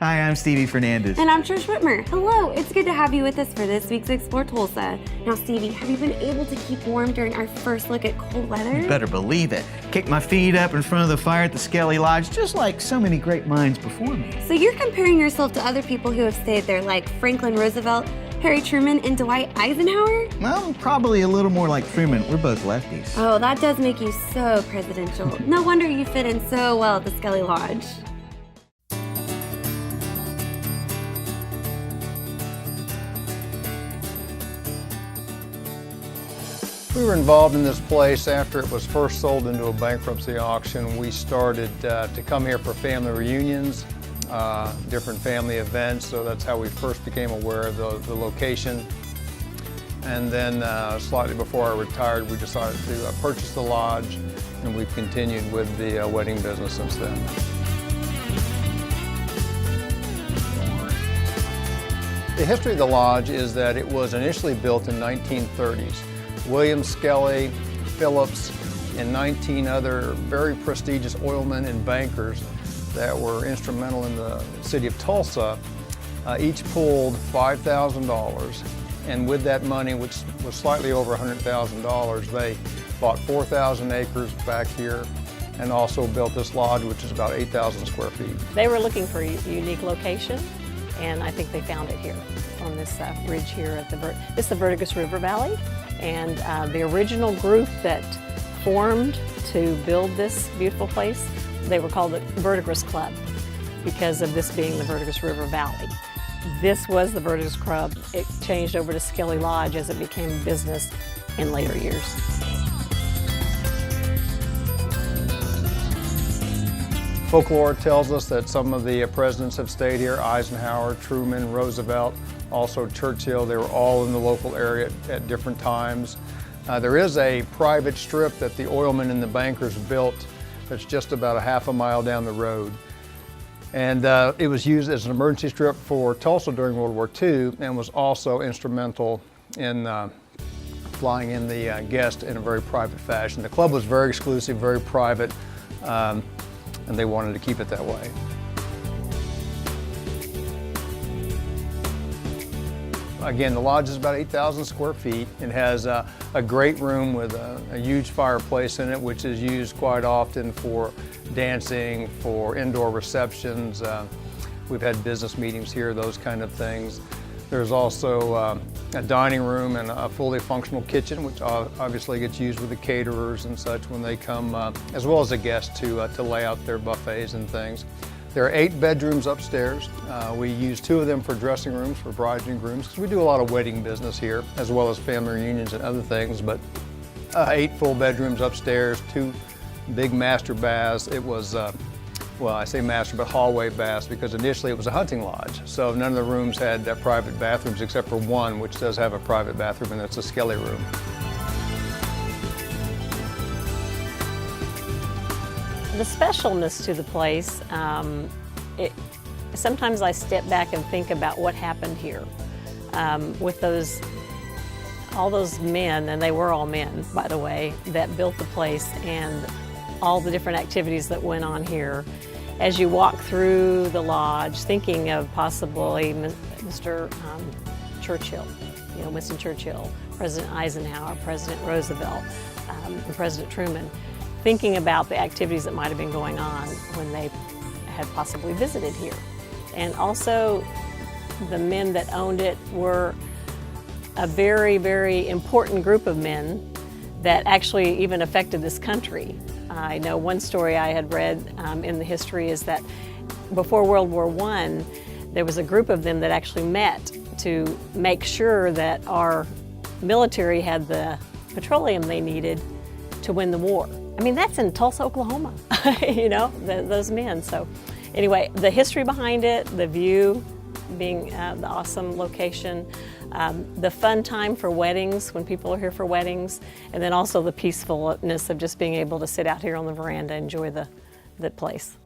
Hi, I'm Stevie Fernandez. And I'm Trish Whitmer. Hello, it's good to have you with us for this week's Explore Tulsa. Now, Stevie, have you been able to keep warm during our first look at cold weather? You better believe it. Kicked my feet up in front of the fire at the Skelly Lodge, just like so many great minds before me. So you're comparing yourself to other people who have stayed there, like Franklin Roosevelt, Harry Truman, and Dwight Eisenhower? Well, probably a little more like Truman. We're both lefties. Oh, that does make you so presidential. No wonder you fit in so well at the Skelly Lodge. We were involved in this place after it was first sold into a bankruptcy auction. We started to come here for family reunions, different family events, so that's how we first became aware of the location. And then slightly before I retired, we decided to purchase the lodge, and we've continued with the wedding business since then. The history of the lodge is that it was initially built in 1930s. William Skelly, Phillips, and 19 other very prestigious oilmen and bankers that were instrumental in the city of Tulsa each pulled $5,000, and with that money, which was slightly over $100,000, they bought 4,000 acres back here and also built this lodge, which is about 8,000 square feet. They were looking for a unique location, and I think they found it here on this ridge here at this is the Verdigris River Valley. And the original group that formed to build this beautiful place, they were called the Verdigris Club because of this being the Verdigris River Valley. This was the Verdigris Club. It changed over to Skelly Lodge as it became a business in later years. Folklore tells us that some of the presidents have stayed here: Eisenhower, Truman, Roosevelt, also Churchill. They were all in the local area at different times. There is a private strip that the oilmen and the bankers built that's just about a half a mile down the road. And it was used as an emergency strip for Tulsa during World War II and was also instrumental in flying in the guests in a very private fashion. The club was very exclusive, very private, and they wanted to keep it that way. Again, the lodge is about 8,000 square feet. It has a great room with a huge fireplace in it, which is used quite often for dancing, for indoor receptions. We've had business meetings here, those kind of things. There's also a dining room and a fully functional kitchen, which obviously gets used with the caterers and such when they come, as well as the guests to lay out their buffets and things. There are 8 bedrooms upstairs. We use 2 of them for dressing rooms for brides and grooms, because we do a lot of wedding business here, as well as family reunions and other things, but 8 full bedrooms upstairs, 2 big master baths. It was, well, I say master, but hallway baths, because initially it was a hunting lodge. So none of the rooms had private bathrooms except for one, which does have a private bathroom, and that's a Skelly room. The specialness to the place, sometimes I step back and think about what happened here with all those men, and they were all men, by the way, that built the place, and all the different activities that went on here. As you walk through the lodge, thinking of possibly Mr. Churchill, Winston Churchill, President Eisenhower, President Roosevelt, and President Truman, thinking about the activities that might have been going on when they had possibly visited here. And also, the men that owned it were a very, very important group of men that actually even affected this country. I know one story I had read in the history is that before World War I, there was a group of them that actually met to make sure that our military had the petroleum they needed to win the war. I mean, that's in Tulsa, Oklahoma, those men. So anyway, the history behind it, the view being the awesome location, the fun time for weddings when people are here for weddings, and then also the peacefulness of just being able to sit out here on the veranda and enjoy the place.